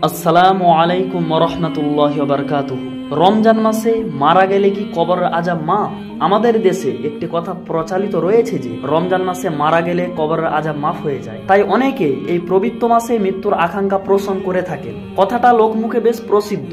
আসসালামু আলাইকুম ওয়া রাহমাতুল্লাহি ওয়া বারাকাতুহু। রমজান মাসে মারা গেলে কি কবরের আযাব মাফ? আমাদের দেশে একটি কথা প্রচলিত রয়েছে যে রমজান মাসে মারা গেলে কবরের আযাব মাফ হয়ে যায়। তাই অনেকে এই পবিত্র মাসে মৃত্যুর আকাঙ্ক্ষা পোষণ করে থাকেন। কথাটা লোকমুখে বেশ প্রসিদ্ধ,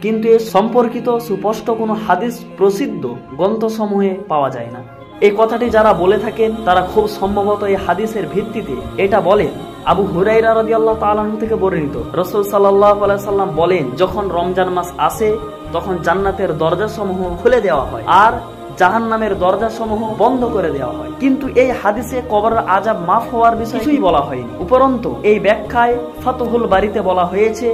কিন্তু এর সম্পর্কিত সুস্পষ্ট কোনো হাদিস প্রসিদ্ধ গ্রন্থসমূহে পাওয়া যায় না। এই কথাটি যারা বলে থাকেন তারা খুব সম্ভবত এই হাদিসের ভিত্তিতে এটা বলেন। আবু হুরায়রা রাদিয়াল্লাহু তাআলা আনহু থেকে বর্ণিত, রাসূল সাল্লাল্লাহু আলাইহি সাল্লাম বলেন, যখন রমজান মাস আসে তখন জান্নাতের দরজাসমূহ খুলে দেওয়া হয় আর জাহান্নামের দরজাসমূহ বন্ধ করে দেওয়া হয়। কিন্তু এই হাদিসে কবরের আযাব মাফ হওয়ার বিষয়ে কিছুই বলা হয়নি। উপরন্তু এই ব্যাখ্যায় ফাতহুল বারীতে বলা হয়েছে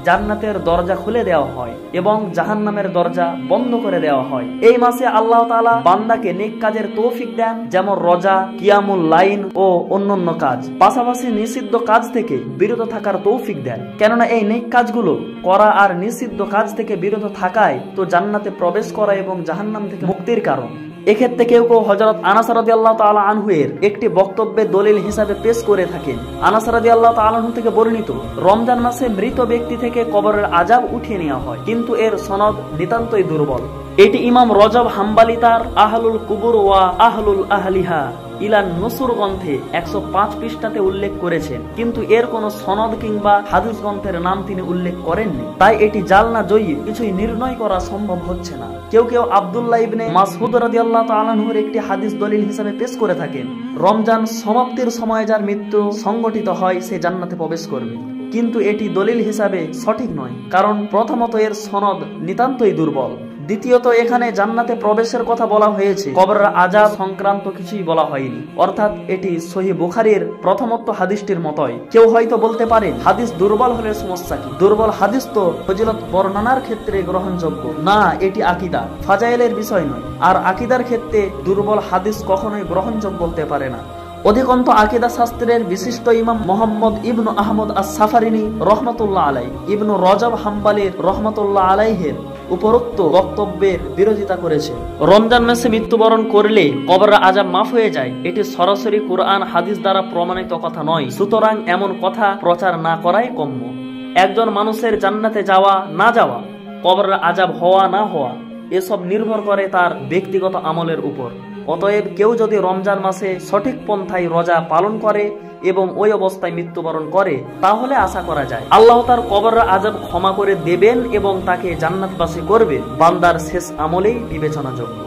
জান্নাতের দরজা খুলে দেওয়া হয় এবং জাহান্নামের দরজা বন্ধ করে দেওয়া হয়। এই মাসে আল্লাহ তাআলা বান্দাকে নেক কাজের তৌফিক দেন, যেমন রোজা, কিয়ামুল লাইল ও অন্যান্য কাজ। পাশাপাশি নিষিদ্ধ কাজ থেকে বিরত থাকার তৌফিক দেন, কেননা এই নেক কাজগুলো করা আর নিষিদ্ধ কাজ থেকে বিরত থাকায় তো জান্নাতে প্রবেশ করা এবং জাহান্নাম থেকে মুক্তির কারণ। এক্ষেত্রে কেউ কেউ হযরত আনাস রাদিয়াল্লাহু তাআলা আনহু এর একটি বক্তব্যে দলিল হিসাবে পেশ করে থাকেন। আনাস রাদিয়াল্লাহু তাআলা আনহু থেকে বর্ণিত, রমজান মাসে মৃত ব্যক্তি থেকে কবরের আযাব উঠিয়ে নেওয়া হয়, কিন্তু এর সনদ নিতান্তই দুর্বল। এটি ইমাম রজব হাম্বলি তার আহলুল কুবুর ওয়া আহলুল আহলিহা ইলান নুসুর গ্রন্থে 105 পৃষ্ঠাতে উল্লেখ করেছেন, কিন্তু এর কোনো সনদ কিংবা হাদিস গ্রন্থের নাম তিনি উল্লেখ করেননি। তাই এটি জাল না জয়ী কিছুই নির্ণয় করা সম্ভব হচ্ছে না। কেউ কেউ আব্দুল্লাহ ইবনে মাসউদ রাদিয়াল্লাহু তাআলা আনহুর একটি হাদিস দলিল হিসেবে পেশ করে থাকেন, রমজান সমাপ্তির সময় যার মৃত্যু সংগঠিত হয় সে জান্নাতে প্রবেশ করবে, কিন্তু এটি দলিল হিসাবে সঠিক নয়, কারণ প্রথমত এর সনদ নিতান্তই দুর্বল। দ্বিতীয়ত এখানে জান্নাতে প্রবেশের কথা বলা হয়েছে, কবরের আযাব সংক্রান্ত কিছুই বলা হয়নি, অর্থাৎ এটি সহিহ বুখারীর প্রথমোক্ত হাদিসটির মতোই। কেউ হয়তো বলতে পারেন হাদিস দুর্বল হলে সমস্যা কি? দুর্বল হাদিস তো ফজিলত বর্ণনার ক্ষেত্রে গ্রহণযোগ্য না, এটি আকীদা ফাজাইলের বিষয় নয়, আর আকীদার ক্ষেত্রে দুর্বল হাদিস কখনোই গ্রহণযোগ্য হতে পারে না। অধিকন্ত আকীদা শাস্ত্রের বিশিষ্ট ইমাম মুহাম্মদ ইবনু আহমদ আস-সাফারিনি রহমাতুল্লাহ আলাইহি ইবনু রজব হাম্বলির রহমাতুল্লাহ আলাইহির উপরোক্ত বক্তব্যের বিরোধিতা করেছে। রমজান মাসে মৃত্যুবরণ করলে কবরের আযাব মাফ হয়ে যায়, এটি সরাসরি কুরআন হাদিস দ্বারা প্রমাণিত কথা নয়। সুতরাং এমন কথা প্রচার না করাই কাম্য। একজন মানুষের জান্নাতে যাওয়া না যাওয়া, কবরের আযাব হওয়া না হওয়া, এসব নির্ভর করে তার ব্যক্তিগত আমলের উপর। অতএব কেউ যদি রমজান মাসে সঠিক পন্থায় রোজা পালন করে এবং ওই অবস্থায় মৃত্যুবরণ করে, তাহলে আশা করা যায় আল্লাহ তার কবরের আযাব ক্ষমা করে দেবেন এবং তাকে জান্নাতবাসী করবেন। বান্দার শেষ আমলেই বিবেচনাযোগ্য।